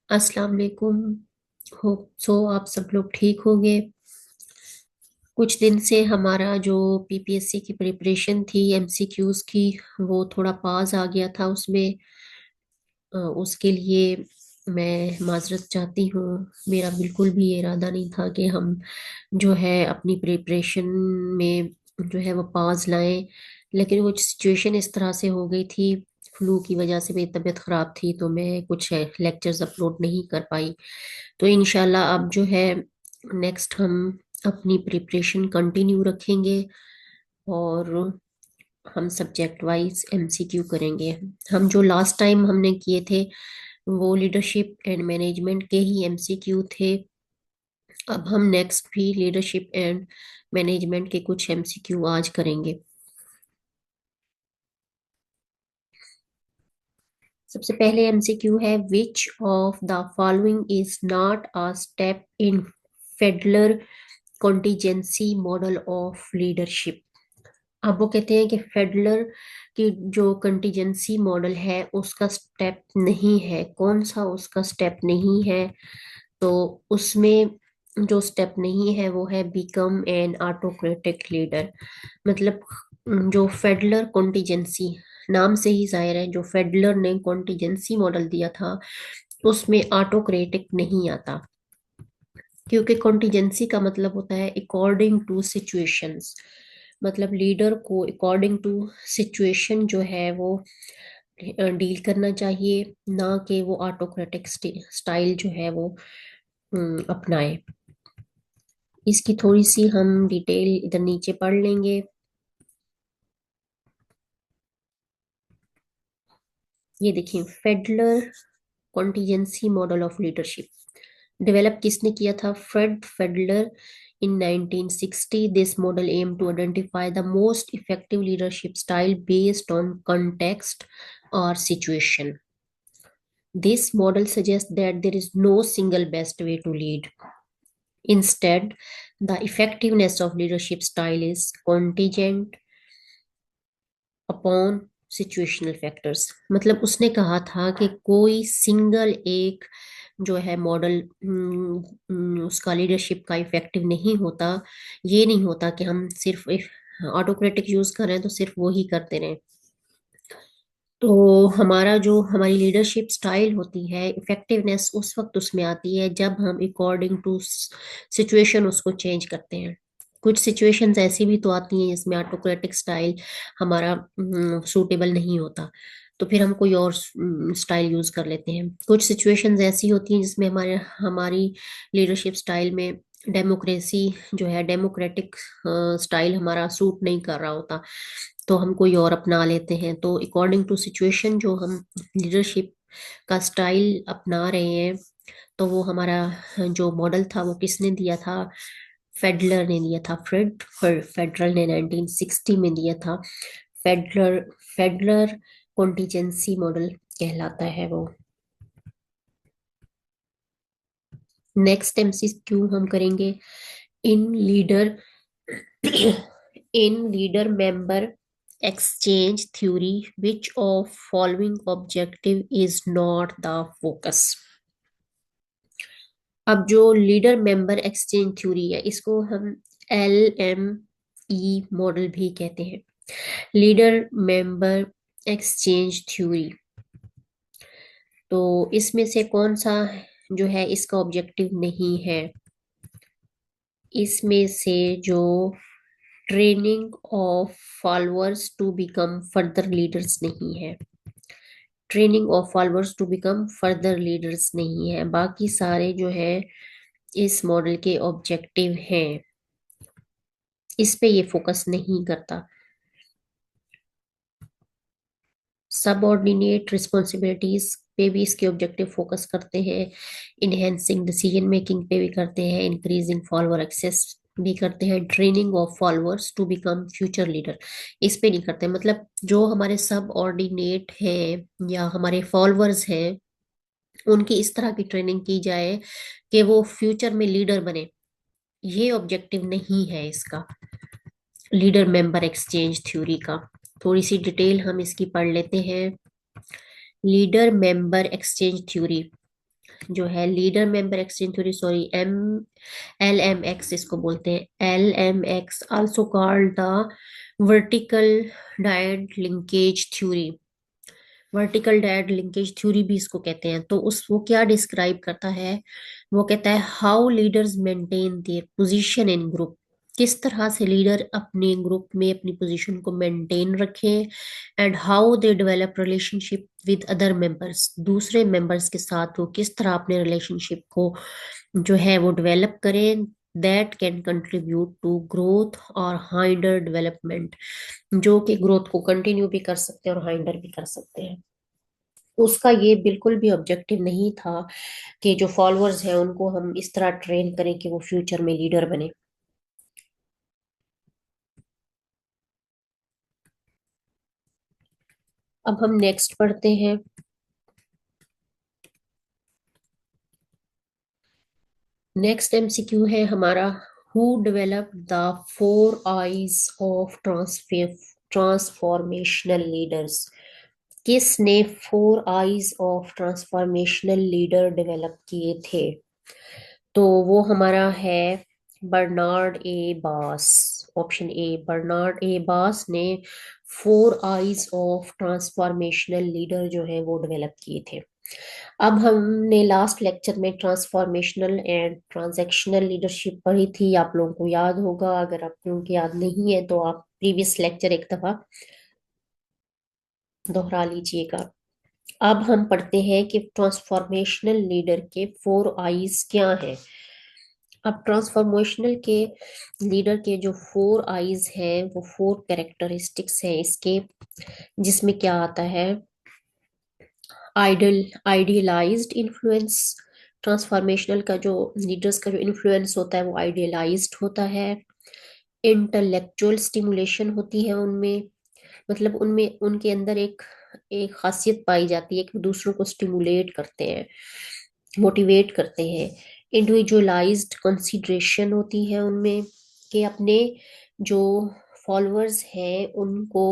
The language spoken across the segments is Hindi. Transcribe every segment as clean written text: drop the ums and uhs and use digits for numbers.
अस्सलाम वालेकुम। होप सो आप सब लोग ठीक होंगे। कुछ दिन से हमारा जो पीपीएससी की प्रिपरेशन थी एमसीक्यूज की, वो थोड़ा पास आ गया था उसमें। उसके लिए मैं माजरत चाहती हूँ। मेरा बिल्कुल भी इरादा नहीं था कि हम जो है अपनी प्रिपरेशन में जो है वो पास लाएं, लेकिन कुछ सिचुएशन इस तरह से हो गई थी। फ्लू की वजह से मेरी तबीयत खराब थी तो मैं कुछ लेक्चर्स अपलोड नहीं कर पाई। तो इंशाल्लाह अब जो है नेक्स्ट हम अपनी प्रिपरेशन कंटिन्यू रखेंगे और हम सब्जेक्ट वाइज एमसीक्यू करेंगे। हम जो लास्ट टाइम हमने किए थे वो लीडरशिप एंड मैनेजमेंट के ही एमसीक्यू थे। अब हम नेक्स्ट भी लीडरशिप एंड मैनेजमेंट के कुछ एमसीक्यू आज करेंगे। सबसे पहले एमसीक्यू है, which of the following is not a step in federal contingency model of leadership. अब वो कहते हैं कि फेडरल की जो कंटीजेंसी मॉडल है उसका स्टेप नहीं है। कौन सा उसका स्टेप नहीं है? तो उसमें जो स्टेप नहीं है वो है बिकम एन ऑटोक्रेटिक लीडर। मतलब जो फेडरल कॉन्टिजेंसी, नाम से ही जाहिर है, जो फेडरल ने कॉन्टिजेंसी मॉडल दिया था उसमें ऑटोक्रेटिक नहीं आता, क्योंकि कॉन्टिजेंसी का मतलब होता है अकॉर्डिंग टू सिचुएशंस। मतलब लीडर को अकॉर्डिंग टू सिचुएशन जो है वो डील करना चाहिए, ना कि वो ऑटोक्रेटिक स्टाइल जो है वो अपनाए। इसकी थोड़ी सी हम डिटेल इधर नीचे पढ़ लेंगे। ये देखिए, federal contingency model of leadership develop किसने किया था? Fred Fiedler in 1960. This model aimed to identify the most effective leadership style based on context or situation. This model suggests that there is no single best way to lead. Instead, the effectiveness of leadership style is contingent upon situational factors. मतलब उसने कहा था कि कोई सिंगल एक जो है मॉडल उसका लीडरशिप का इफेक्टिव नहीं होता। ये नहीं होता कि हम सिर्फ ऑटोक्रेटिक यूज कर रहे हैं तो सिर्फ वो ही करते रहें। तो हमारा जो हमारी लीडरशिप स्टाइल होती है, इफेक्टिवनेस उस वक्त उसमें आती है जब हम अकॉर्डिंग टू सिचुएशन उसको चेंज करते हैं। कुछ सिचुएशंस ऐसी भी तो आती हैं जिसमें ऑटोक्रेटिक स्टाइल हमारा सूटेबल नहीं होता, तो फिर हम कोई और स्टाइल यूज कर लेते हैं। कुछ सिचुएशंस ऐसी होती हैं जिसमें हमारे हमारी लीडरशिप स्टाइल में डेमोक्रेसी जो है, डेमोक्रेटिक स्टाइल हमारा सूट नहीं कर रहा होता, तो हम कोई और अपना लेते हैं। तो अकॉर्डिंग टू सिचुएशन जो हम लीडरशिप का स्टाइल अपना रहे हैं, तो वो हमारा जो मॉडल था वो किसने दिया था? फेडलर ने दिया था। फेडरल ने 1960 में दिया था। फेडलर फेडलर कॉन्टिजेंसी मॉडल कहलाता है वो। नेक्स्ट एमसीक्यू हम करेंगे, इन leader in leader member exchange theory, which of following objective is not the focus? अब जो लीडर मेंबर एक्सचेंज थ्योरी है इसको हम LME मॉडल भी कहते हैं, लीडर मेंबर एक्सचेंज थ्योरी। तो इसमें से कौन सा जो है इसका ऑब्जेक्टिव नहीं है? इसमें से जो training of followers to become further leaders नहीं है, training of followers to become further leaders नहीं है। बाकी सारे जो है इस मॉडल के ऑब्जेक्टिव हैं, इस पे ये फोकस नहीं करता। सबऑर्डिनेट रिस्पॉन्सिबिलिटीज पे भी इसके ऑब्जेक्टिव फोकस करते हैं, इनहेंसिंग डिसीजन मेकिंग पे भी करते हैं, इंक्रीजिंग फॉलोअर एक्सेस भी करते हैं, training of followers to become future leader इस पे नहीं करते। मतलब जो हमारे सब ऑर्डिनेट हैं या हमारे फॉलोअर्स हैं उनकी इस तरह की ट्रेनिंग की जाए कि वो फ्यूचर में लीडर बने, ये ऑब्जेक्टिव नहीं है इसका, लीडर मेंबर एक्सचेंज थ्योरी का। थोड़ी सी डिटेल हम इसकी पढ़ लेते हैं। लीडर मेंबर एक्सचेंज थ्योरी जो है leader member exchange theory, sorry, LMX इसको बोलते हैं, LMX also called the vertical dyad linkage theory. Vertical dyad linkage theory भी इसको कहते हैं। तो उस वो क्या डिस्क्राइब करता है, वो कहता है how leaders maintain their position in group, किस तरह से लीडर अपने ग्रुप में अपनी पोजीशन को मेंटेन रखें, and how they develop relationship with other members, दूसरे मेंबर्स के साथ वो किस तरह अपने रिलेशनशिप को जो है वो डेवलप करें, that can contribute to growth और हाइंडर डेवलपमेंट, जो कि ग्रोथ को कंटिन्यू भी कर सकते हैं और हाइंडर भी कर सकते हैं। उसका ये बिल्कुल भी ऑब्जेक्टिव नहीं था कि जो फॉलोअर्स हैं उनको हम इस तरह ट्रेन करें कि वो फ्यूचर में लीडर बने। अब हम नेक्स्ट पढ़ते हैं। नेक्स्ट एमसीक्यू है हमारा, who develop the four I's of transformational leaders, किसने four I's of transformational leader develop किए थे? तो वो हमारा है बर्नार्ड ए बास। ऑप्शन ए, बर्नार्ड ए बास ने four I's of transformational leader जो है वो डेवलप किए थे। अब हमने लास्ट लेक्चर में ट्रांसफॉर्मेशनल एंड ट्रांजैक्शनल लीडरशिप पढ़ी थी, आप लोगों को याद होगा। अगर आप लोगों को याद नहीं है तो आप प्रीवियस लेक्चर एक दफा दोहरा लीजिएगा। अब हम पढ़ते हैं कि ट्रांसफॉर्मेशनल लीडर के फोर आईज क्या हैं। अब ट्रांसफॉर्मेशनल के लीडर के जो फोर आईज हैं वो फोर कैरेक्टरिस्टिक्स हैं इसके, जिसमें क्या आता है, आइडियलाइज्ड इन्फ्लुएंस। ट्रांसफॉर्मेशनल का जो लीडर्स का जो इन्फ्लुएंस होता है वो आइडियलाइज्ड होता है। इंटेलेक्चुअल स्टिमुलेशन होती है उनमें, मतलब उनमें उनके अंदर एक एक खासियत पाई जाती है कि वो दूसरों को स्टिमुलेट करते हैं, मोटिवेट करते हैं। इंडिविजुअलाइज्ड कंसीडरेशन होती है उनमें, कि अपने जो फॉलोअर्स हैं उनको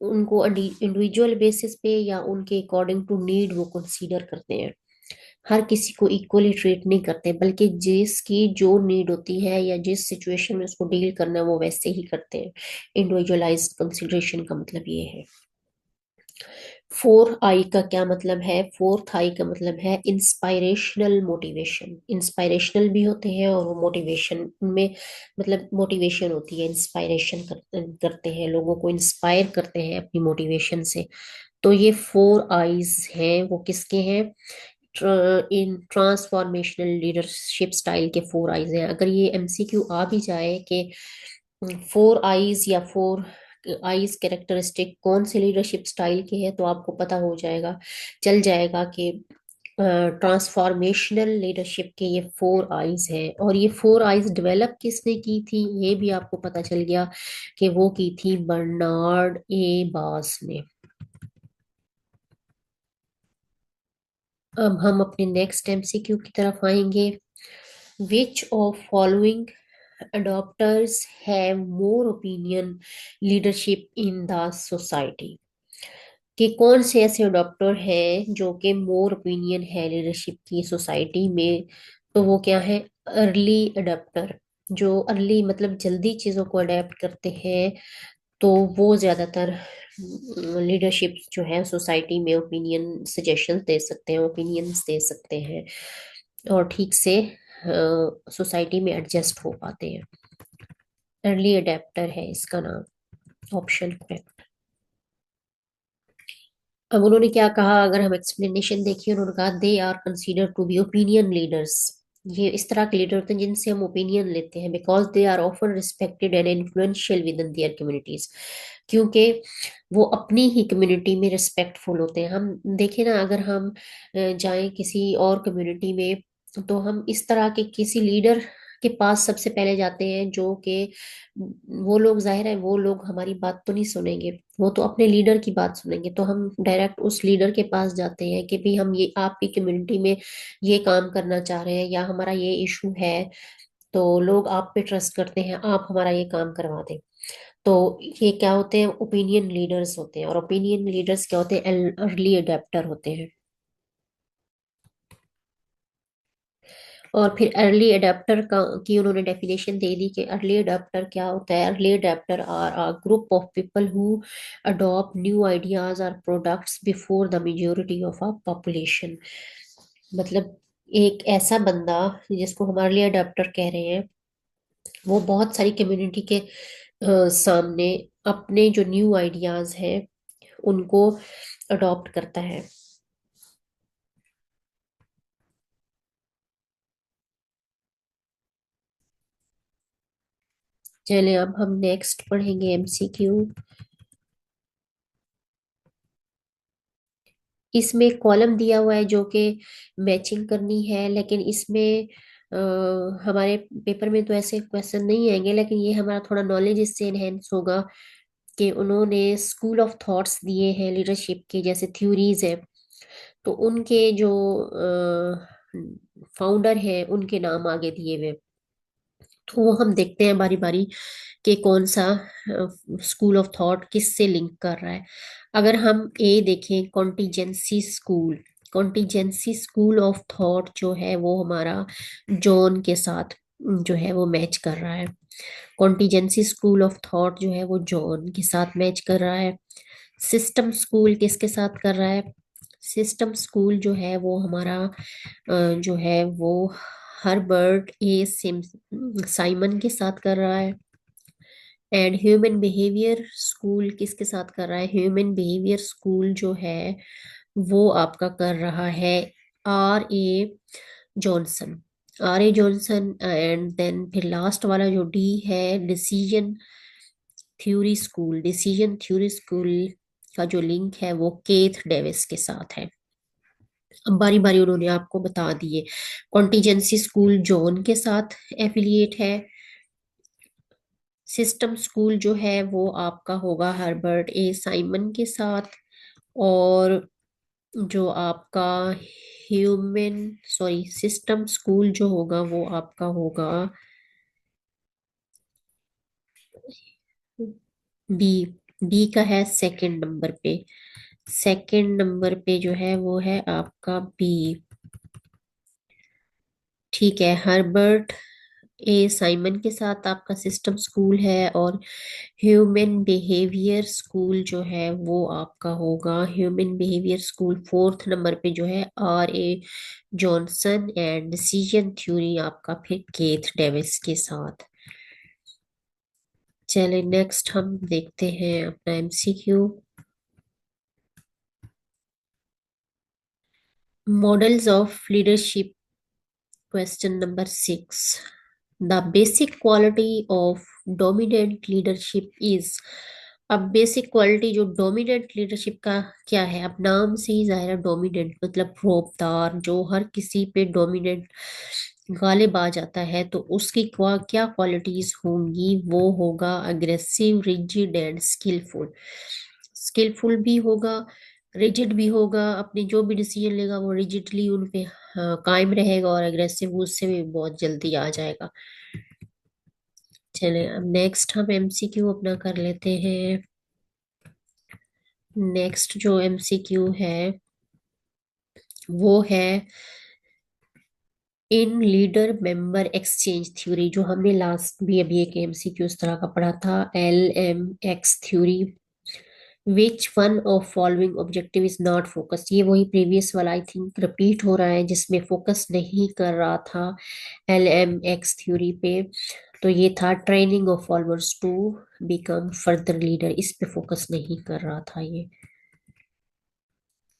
उनको इंडिविजुअल बेसिस पे या उनके अकॉर्डिंग टू नीड वो कंसीडर करते हैं। हर किसी को इक्वली ट्रीट नहीं करते, बल्कि जिसकी जो नीड होती है या जिस सिचुएशन में उसको डील करना है वो वैसे ही करते हैं। इंडिविजुअलाइज्ड कंसिडरेशन का मतलब ये है। फोर आई का क्या मतलब है? फोर्थ आई का मतलब है इंस्पायरेशनल मोटिवेशन। इंस्पायरेशनल भी होते हैं और वो मोटिवेशन में, मतलब मोटिवेशन होती है, इंस्पायरेशन करते हैं, लोगों को इंस्पायर करते हैं अपनी मोटिवेशन से। तो ये फोर आईज हैं वो किसके हैं? इन ट्रांसफॉर्मेशनल लीडरशिप स्टाइल के फोर आईज हैं। अगर ये एमसीक्यू आ भी जाए कि फोर आईज या फोर आईज कैरेक्टरिस्टिक कौन से लीडरशिप स्टाइल के हैं, तो आपको पता हो जाएगा, चल जाएगा कि ट्रांसफॉर्मेशनल लीडरशिप के ये फोर आईज हैं। और ये फोर आईज डेवलप किसने की थी ये भी आपको पता चल गया कि वो की थी बर्नार्ड ए बास ने। अब हम अपने नेक्स्ट एमसीक्यू की तरफ आएंगे। Which of following adopters have more opinion leadership in the society, कि कौन से ऐसे अडॉप्टर हैं जो कि मोर ओपिनियन है लीडरशिप की सोसाइटी में? तो वो क्या है? Early adopter. जो अर्ली मतलब जल्दी चीजों को अडेप्ट करते हैं, तो वो ज्यादातर लीडरशिप जो है सोसाइटी में ओपिनियन सजेशंस दे सकते हैं, ओपिनियंस दे सकते हैं, और ठीक से सोसाइटी में एडजस्ट हो पाते हैं। अर्ली अडेप्टर है इसका नाम, ऑप्शन करेक्ट। अब उन्होंने क्या कहा, अगर हम एक्सप्लेनेशन देखिए, उन्होंने कहा they are consider to be opinion leaders. ये इस तरह के लीडर होते हैं जिनसे हम ओपिनियन लेते हैं, because they are often respected and influential within their communities, क्योंकि वो अपनी ही कम्युनिटी में रिस्पेक्टफुल होते हैं। हम देखें ना, अगर हम जाएं किसी और कम्युनिटी में, तो हम इस तरह के किसी लीडर के पास सबसे पहले जाते हैं, जो कि वो लोग, जाहिर है वो लोग हमारी बात तो नहीं सुनेंगे, वो तो अपने लीडर की बात सुनेंगे। तो हम डायरेक्ट उस लीडर के पास जाते हैं कि भाई हम ये आपकी कम्युनिटी में ये काम करना चाह रहे हैं या हमारा ये इशू है, तो लोग आप पे ट्रस्ट करते हैं, आप हमारा ये काम करवा दें। तो ये क्या होते हैं? ओपिनियन लीडर्स होते हैं। और ओपिनियन लीडर्स क्या होते हैं? अर्ली अडेप्टर होते हैं। और फिर अर्ली अडेप्टर का की उन्होंने डेफिनेशन दे दी कि अर्ली अडेप्टर क्या होता है। Early adopter are a group of people who adopt new ideas और products before the majority of a population. मतलब एक ऐसा बंदा जिसको हम अर्ली अडेप्टर कह रहे हैं, वो बहुत सारी कम्युनिटी के सामने अपने जो न्यू आइडियाज हैं उनको अडॉप्ट करता है। चलिए अब हम नेक्स्ट पढ़ेंगे एमसीक्यू। इसमें कॉलम दिया हुआ है जो कि मैचिंग करनी है, लेकिन इसमें अ, हमारे पेपर में तो ऐसे क्वेश्चन नहीं आएंगे, लेकिन ये हमारा थोड़ा नॉलेज इससे इनहेंस होगा कि उन्होंने स्कूल ऑफ थॉट्स दिए हैं लीडरशिप के, जैसे थ्योरीज है, तो उनके जो फाउंडर है उनके नाम आगे दिए हुए। तो वो हम देखते हैं बारी बारी कि कौन सा स्कूल ऑफ थॉट किससे लिंक कर रहा है। अगर हम ए देखें, contingency school, contingency school of thought जो है वो हमारा जॉन के साथ जो है वो मैच कर रहा है। कॉन्टिजेंसी स्कूल ऑफ थॉट जो है वो जॉन के साथ मैच कर रहा है। सिस्टम स्कूल किसके साथ कर रहा है? सिस्टम स्कूल जो है वो हमारा जो है वो हर्बर्ट ए सिम साइमन के साथ कर रहा है। एंड ह्यूमन बिहेवियर स्कूल किसके साथ कर रहा है? ह्यूमन बिहेवियर स्कूल जो है वो आपका कर रहा है R A Johnson. R A Johnson. And then फिर लास्ट वाला जो डी है, decision theory school, decision theory school का जो लिंक है वो केथ डेविस के साथ है। अब बारी बारी उन्होंने आपको बता दिए। कॉन्टिजेंसी स्कूल जॉन के साथ एफिलिएट है। सिस्टम स्कूल जो है वो आपका होगा हर्बर्ट ए साइमन के साथ। और जो आपका ह्यूमन सॉरी सिस्टम स्कूल जो होगा वो आपका होगा बी। बी का है सेकंड नंबर पे। सेकंड नंबर पे जो है वो है आपका बी। ठीक है, हर्बर्ट ए साइमन के साथ आपका सिस्टम स्कूल है। और ह्यूमन बिहेवियर स्कूल जो है वो आपका होगा human behaviour school fourth number पे जो है R A Johnson. And decision theory आपका फिर केथ डेविस के साथ। चले नेक्स्ट हम देखते हैं अपना MCQ. Models of leadership, question number 6। The basic quality of dominant leadership is. अब बेसिक क्वालिटी जो डोमिनेंट लीडरशिप का क्या है? अब नाम से ही जाहिर है, डोमिनेंट मतलब रौबदार, जो हर किसी पे डोमिनेंट गालिब आ जाता है, तो उसकी क्या क्वालिटीज होंगी? वो होगा aggressive, rigid and skilful. Skilful भी होगा, रिजिड भी होगा, अपने जो भी डिसीजन लेगा वो रिजिडली उन पे कायम रहेगा, और एग्रेसिव उससे भी बहुत जल्दी आ जाएगा। चले अब नेक्स्ट हम एमसीक्यू अपना कर लेते हैं। नेक्स्ट जो एमसीक्यू है वो है इन लीडर मेंबर एक्सचेंज थ्योरी, जो हमने लास्ट भी अभी एक एमसीक्यू इस तरह का पढ़ा था, LMX theory. Which one of following objective is not focus? ये वही प्रीवियस वाला आई थिंक रिपीट हो रहा है, जिसमें फोकस नहीं कर रहा था LMX थ्योरी पे। तो ये था training of followers to become further leader, इस पे फोकस नहीं कर रहा था ये।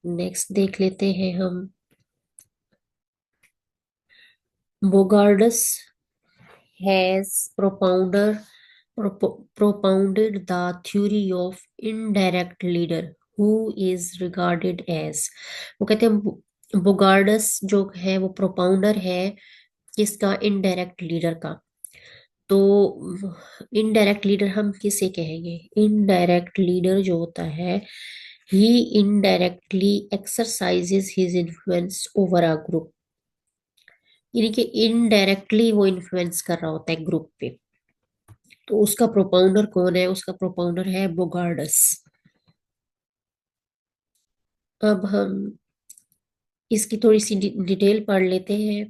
नेक्स्ट देख लेते हैं हम। Bogardus has propounded the theory of indirect leader who is regarded as। वो कहते हैं बोगार्डस जो है वो प्रोपाउंडर है किसका? इनडायरेक्ट लीडर का। तो इनडायरेक्ट लीडर हम किसे कहेंगे? इनडायरेक्ट लीडर जो होता है, he indirectly exercises his influence over a group. यानी कि इनडायरेक्टली वो इन्फ्लुएंस कर रहा होता है ग्रुप पे। तो उसका प्रोपाउंडर कौन है? उसका प्रोपाउंडर है बोगार्डस। अब हम इसकी थोड़ी सी डिटेल पढ़ लेते हैं।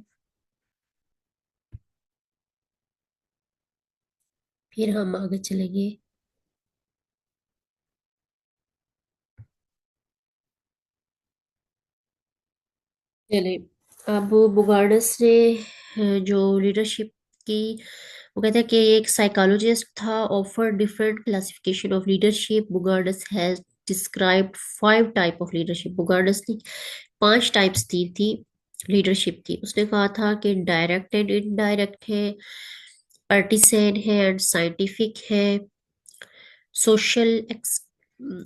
फिर हम आगे चलेंगे। चले, अब बुगार्डस ने जो लीडरशिप की, वो कहते हैं कि ये एक साइकोलॉजिस्ट था, offer different classification of leadership. Bogardus has described 5 type of leadership. Bogardus ने 5 टाइप्स दी थी लीडरशिप की। उसने कहा था कि डायरेक्ट एंड इनडायरेक्ट है, पार्टिसन है एंड साइंटिफिक है, social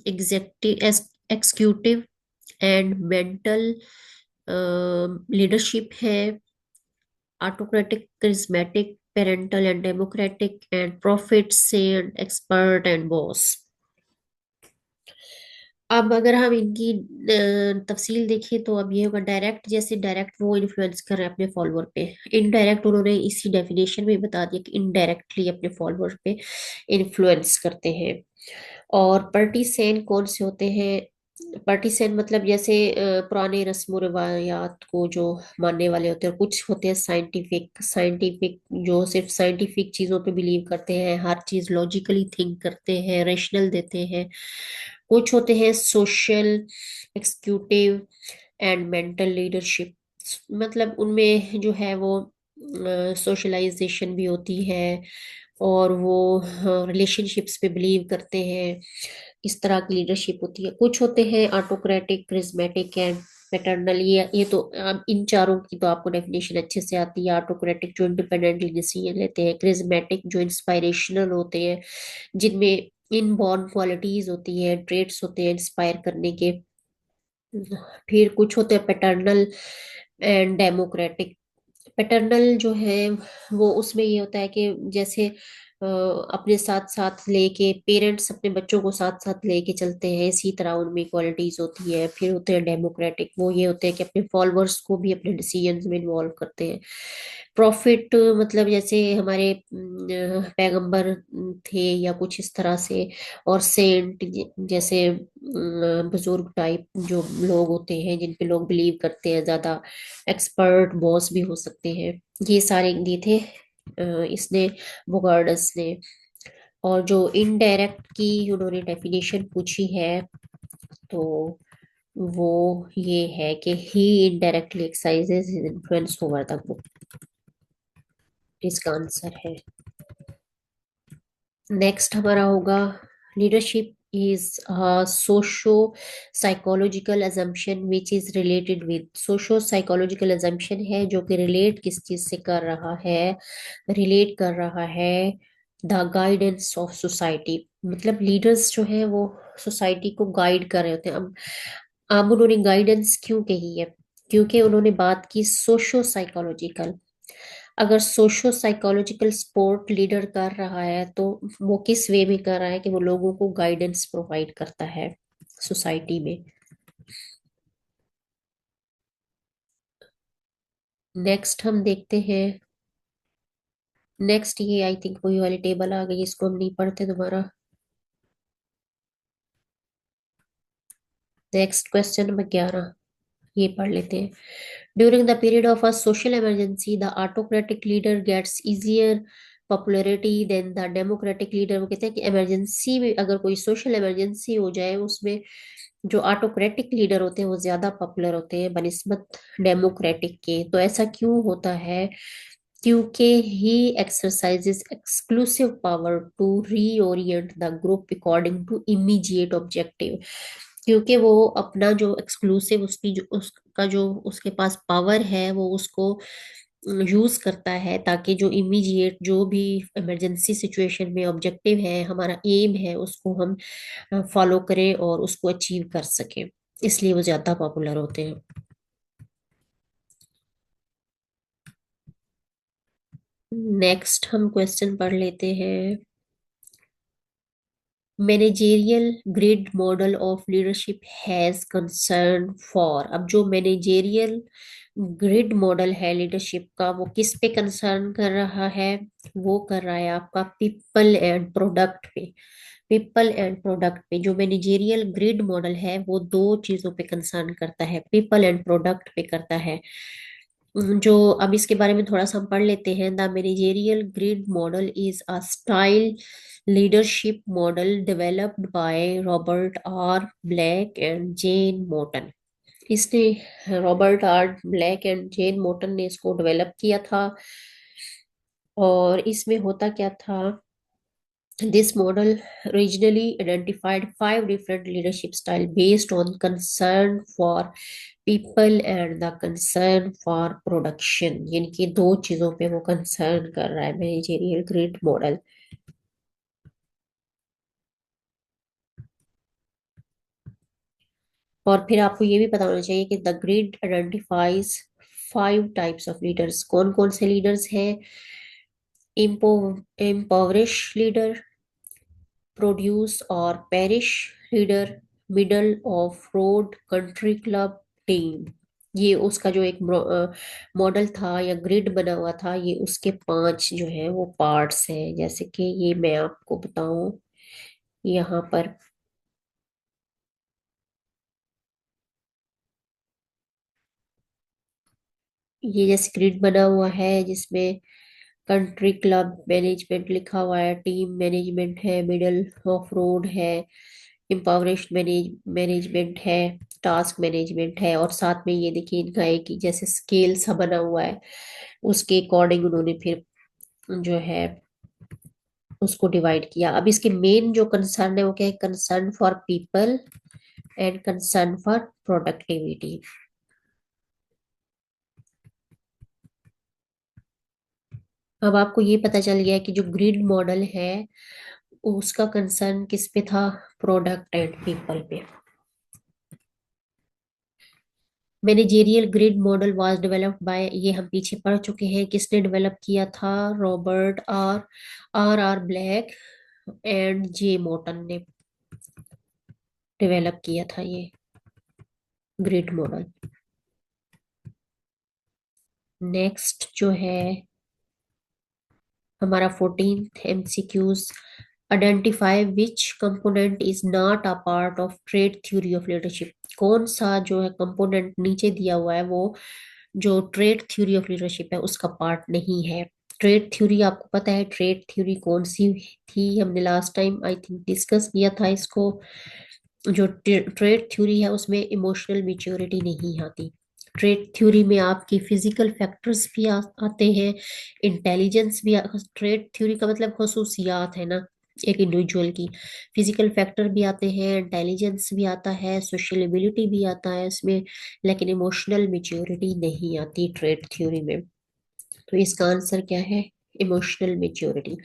executive executive and mental leadership है, autocratic, charismatic, parental and democratic, and prophet, saint, expert and boss। अब अगर हम इनकी तफसील देखें तो अब ये होगा, डायरेक्ट जैसे डायरेक्ट वो इन्फ्लुएंस कर रहे हैं अपने फॉलोअर पे। इनडायरेक्ट उन्होंने इसी डेफिनेशन में बता दिया कि इनडायरेक्टली अपने फॉलोअर पे इन्फ्लुएंस करते हैं। और पर्टिसेन कौन से होते हैं? पर्टिसेन मतलब जैसे पुराने रस्म रिवायात को जो मानने वाले होते हैं। और कुछ होते हैं साइंटिफिक, साइंटिफिक जो सिर्फ साइंटिफिक चीजों पे बिलीव करते हैं, हर चीज लॉजिकली थिंक करते हैं, रेशनल देते हैं। कुछ होते हैं social executive and mental leadership, मतलब उनमें जो है वो सोशलाइजेशन भी होती है, और वो रिलेशनशिप्स पे बिलीव करते हैं। इस तरह की लीडरशिप होती है। कुछ होते हैं ऑटोक्रेटिक, क्रिज्मेटिक एंड पैटर्नल। ये तो अब इन चारों की तो आपको डेफिनेशन अच्छे से आती है। ऑटोक्रेटिक जो इंडिपेंडेंटली डिसीजन लेते हैं, क्रिज्मेटिक जो इंस्पायरेशनल होते हैं, जिनमें इनबॉर्न क्वालिटीज होती है, ट्रेट्स होते हैं इंस्पायर करने के। फिर कुछ होते हैं पैटर्नल एंड डेमोक्रेटिक। पैटर्नल जो है वो उसमें ये होता है कि जैसे अपने साथ साथ लेके पेरेंट्स अपने बच्चों को साथ साथ लेके चलते हैं, इसी तरह उनमें क्वालिटीज होती है। फिर होते हैं डेमोक्रेटिक, वो ये होते हैं कि अपने फॉलोअर्स को भी अपने डिसीजंस में इन्वॉल्व करते हैं। प्रॉफिट मतलब जैसे हमारे पैगंबर थे या कुछ इस तरह से। और सेंट जैसे बुजुर्ग टाइप जो लोग होते हैं जिन पे लोग बिलीव करते हैं ज्यादा। एक्सपर्ट बॉस भी हो सकते हैं। ये सारे दिए थे इसने, बोगार्डस ने। और जो इनडायरेक्ट की उन्होंने डेफिनेशन पूछी है, तो वो ये है कि he indirectly exercises influence over the group. इसका आंसर है। नेक्स्ट हमारा होगा, leadership is socio psychological assumption which is related with. Socio psychological assumption है जो कि रिलेट किस चीज से कर रहा है? रिलेट कर रहा है द गाइडेंस ऑफ सोसाइटी। मतलब लीडर्स जो है वो सोसाइटी को गाइड कर रहे होते हैं। अब उन्होंने गाइडेंस क्यों कही है? क्योंकि उन्होंने बात की सोशो साइकोलॉजिकल। अगर सोशो साइकोलॉजिकल सपोर्ट लीडर कर रहा है तो वो किस वे में कर रहा है कि वो लोगों को गाइडेंस प्रोवाइड करता है सोसाइटी में। नेक्स्ट हम देखते हैं। नेक्स्ट ये आई थिंक वही वाली टेबल आ गई, इसको हम नहीं पढ़ते दोबारा। नेक्स्ट क्वेश्चन नंबर 11, ये पढ़ लेते हैं। During the period of a social emergency the autocratic leader gets easier popularity than the democratic leader. वो कहते हैं कि इमरजेंसी में अगर कोई सोशल इमरजेंसी हो जाए, उसमें जो ऑटोक्रेटिक लीडर होते हैं वो ज्यादा पॉपुलर होते हैं बनिस्बत डेमोक्रेटिक के। तो ऐसा क्यों होता है? क्योंकि he exercises exclusive power to reorient the group according to immediate objective. क्योंकि वो अपना जो एक्सक्लूसिव उसकी जो उसका जो उसके पास पावर है वो उसको यूज करता है, ताकि जो इमीडिएट जो भी इमरजेंसी सिचुएशन में ऑब्जेक्टिव है, हमारा एम है, उसको हम फॉलो करें और उसको अचीव कर सकें। इसलिए वो ज्यादा पॉपुलर होते हैं। नेक्स्ट हम क्वेश्चन पढ़ लेते हैं। Managerial grid model of leadership has concern for. अब जो मैनेजेरियल ग्रिड मॉडल है लीडरशिप का, वो किस पे कंसर्न कर रहा है? वो कर रहा है आपका पीपल एंड प्रोडक्ट पे। पीपल एंड प्रोडक्ट पे जो मैनेजेरियल ग्रिड मॉडल है वो दो चीजों पे कंसर्न करता है, पीपल एंड प्रोडक्ट पे करता है। जो अब इसके बारे में थोड़ा सा हम पढ़ लेते हैं। The managerial grid model is a style leadership model developed by Robert R Blake and Jane Mouton. इसने Robert R Blake and Jane Mouton ने इसको डेवलप किया था। और इसमें होता क्या था, this model originally identified five different leadership styles based on concern for people and the concern for production। यानी कि दो चीजों पे वो कंसर्न कर रहा है मैनेजरियल ग्रिड मॉडल। और फिर आपको ये भी पता होना चाहिए कि the grid identifies five types of leaders. कौन कौन से लीडर्स हैं? इम्पोवरिश लीडर, प्रोड्यूस और perish leader, middle of road country club team. ये उसका जो एक मॉडल था या ग्रिड बना हुआ था, ये उसके पांच जो है वो पार्ट्स हैं। जैसे कि ये मैं आपको बताऊं यहाँ पर, ये जैसे ग्रिड बना हुआ है जिसमें कंट्री क्लब मैनेजमेंट लिखा हुआ है, टीम मैनेजमेंट है, मिडल ऑफ रोड है, इम्पावरिश मैनेजमेंट है, टास्क मैनेजमेंट है। और साथ में ये देखिए इनका एक ही जैसे स्केल सा बना हुआ है, उसके अकॉर्डिंग उन्होंने फिर जो है उसको डिवाइड किया। अब इसके मेन जो कंसर्न है वो क्या है? Concern for people and concern for productivity. अब आपको ये पता चल गया कि जो ग्रिड मॉडल है उसका कंसर्न किस पे था? प्रोडक्ट एंड पीपल पे। Managerial grid model was developed by, ये हम पीछे पढ़ चुके हैं, किसने डेवलप किया था? Robert R R R Blake and J Mouton ने डेवलप किया था ये ग्रिड मॉडल। नेक्स्ट जो है हमारा 14th MCQs, identify which component is not a part of trade theory of leadership. कौन सा जो है कंपोनेंट नीचे दिया हुआ है वो जो ट्रेड थ्योरी ऑफ लीडरशिप है उसका पार्ट नहीं है। ट्रेड थ्योरी आपको पता है ट्रेड थ्योरी कौन सी थी? हमने last time I think discuss किया था इसको। जो ट्रेड थ्योरी है उसमें इमोशनल मेच्योरिटी नहीं आती। ट्रेड थ्योरी में आपकी फिजिकल फैक्टर्स भी आते हैं, इंटेलिजेंस भी। ट्रेड थ्योरी का मतलब खसूसियात है ना एक इंडिविजुअल की। फिजिकल फैक्टर भी आते हैं, इंटेलिजेंस भी आता है, सोशल एबिलिटी भी आता है इसमें, लेकिन इमोशनल मेच्योरिटी नहीं आती ट्रेड थ्योरी में। तो इसका आंसर क्या है? Emotional maturity.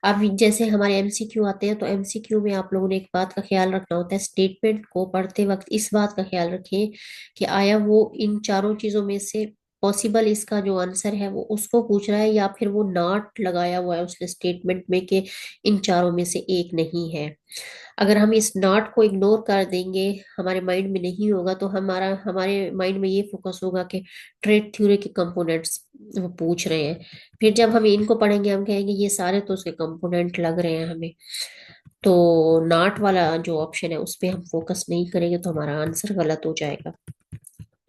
अब जैसे हमारे एमसीक्यू आते हैं तो एमसीक्यू में आप लोगों ने एक बात का ख्याल रखना होता है, स्टेटमेंट को पढ़ते वक्त इस बात का ख्याल रखें कि आया वो इन चारों चीजों में से पॉसिबल इसका जो आंसर है वो उसको पूछ रहा है, या फिर वो नॉट लगाया हुआ है उसने स्टेटमेंट में कि इन चारों में से एक नहीं है। अगर हम इस नॉट को इग्नोर कर देंगे, हमारे माइंड में नहीं होगा, तो हमारे माइंड में ये फोकस होगा कि ट्रेड थ्योरी के कंपोनेंट्स वो पूछ रहे हैं। फिर जब हम इनको पढ़ेंगे हम कहेंगे ये सारे तो उसके कंपोनेंट लग रहे हैं हमें। तो नॉट वाला जो ऑप्शन है उस पे हम फोकस नहीं करेंगे तो हमारा आंसर गलत हो जाएगा।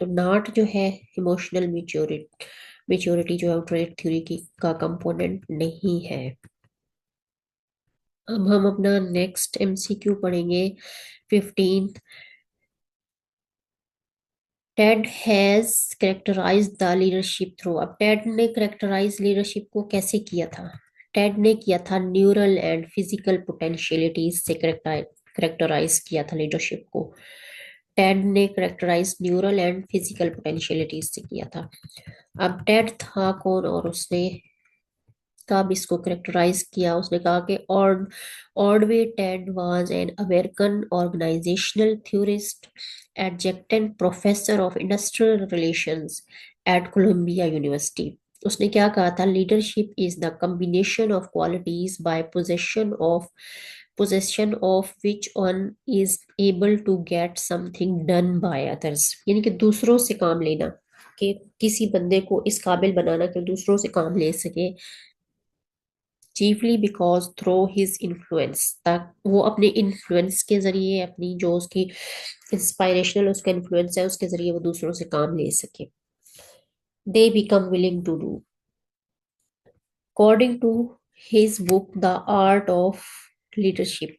तो नॉट जो है इमोशनल मेच्योरिटी जो है ट्रेड थ्योरी की का कंपोनेंट नहीं है। अब हम अपना नेक्स्ट एमसीक्यू पढ़ेंगे 15th। Tead has characterise the leadership through. अब टेड ने करेक्टराइज लीडरशिप को कैसे किया था? टेड ने किया था न्यूरल एंड फिजिकल पोटेंशियलिटीज से करेक्टराइज किया था लीडरशिप को। टेड ने characterise neural and physical potentialities से किया था। अब टेड था कौन और उसने कब इसको करेक्टराइज किया? उसने कहा कि Ordway Tead was an American organizational theorist, adjunct professor of industrial relations at Columbia University. उसने क्या कहा था? Leadership is the combination of qualities by possession of which one is able to get something done by others. यानी कि दूसरों से काम लेना, कि किसी बंदे को इस काबिल बनाना कि दूसरों से काम ले सके, chiefly because through his influence, तक वो अपने इन्फ्लुएंस के जरिए, अपनी जो उसकी इंस्पायरेशनल उसका इन्फ्लुएंस है उसके जरिए वो दूसरों से काम ले सके। they become willing to do. According to his book, The Art of Leadership,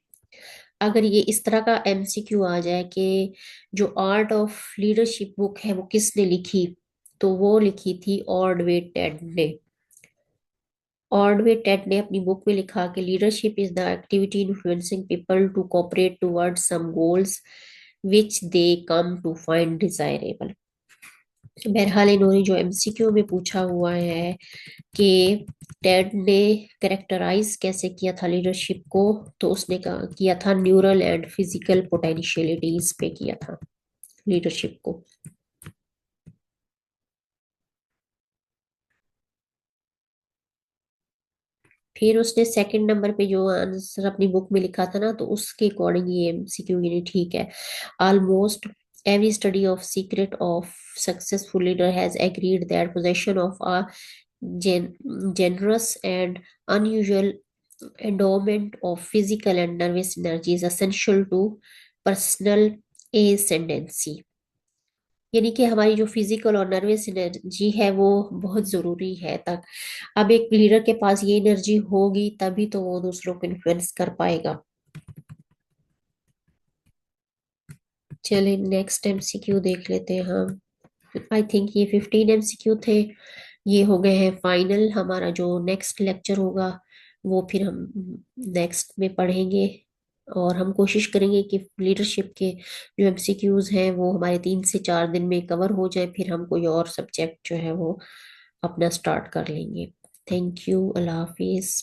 अगर ये इस तरह का एमसीक्यू आ जाए कि जो आर्ट ऑफ लीडरशिप बुक है वो किसने लिखी, तो वो लिखी थी ऑर्डवे टेड ने। ऑर्डवे टेड ने अपनी बुक में लिखा कि leadership is the activity influencing people to cooperate towards some goals which they come to find desirable. बहरहाल इन्होंने जो एमसीक्यू में पूछा हुआ है कि टेड ने कैरेक्टराइज कैसे किया था लीडरशिप को, तो उसने किया था न्यूरल एंड फिजिकल पोटेंशियलिटीज पे किया था लीडरशिप को। फिर उसने सेकंड नंबर पे जो आंसर अपनी बुक में लिखा था ना, तो उसके अकॉर्डिंग ये एमसीक्यू ये ठीक है। Almost every study of secret of successful leader has agreed that possession of a generous and unusual endowment of physical and nervous energy is essential to personal ascendancy। यानी कि हमारी जो फिजिकल और नर्वस एनर्जी है वो बहुत जरूरी है। तक अब एक लीडर के पास ये एनर्जी होगी तभी तो वो दूसरों को इन्फ्लुएंस कर पाएगा। चलिए नेक्स्ट एमसीक्यू देख लेते हैं हम। आई थिंक ये 15 एमसीक्यू थे, ये हो गए हैं फाइनल। हमारा जो नेक्स्ट लेक्चर होगा वो फिर हम नेक्स्ट में पढ़ेंगे, और हम कोशिश करेंगे कि लीडरशिप के जो एमसीक्यूज हैं वो हमारे 3 से 4 दिन में कवर हो जाए, फिर हम कोई और सब्जेक्ट जो है वो अपना स्टार्ट कर लेंगे। Thank you, Allah Hafiz.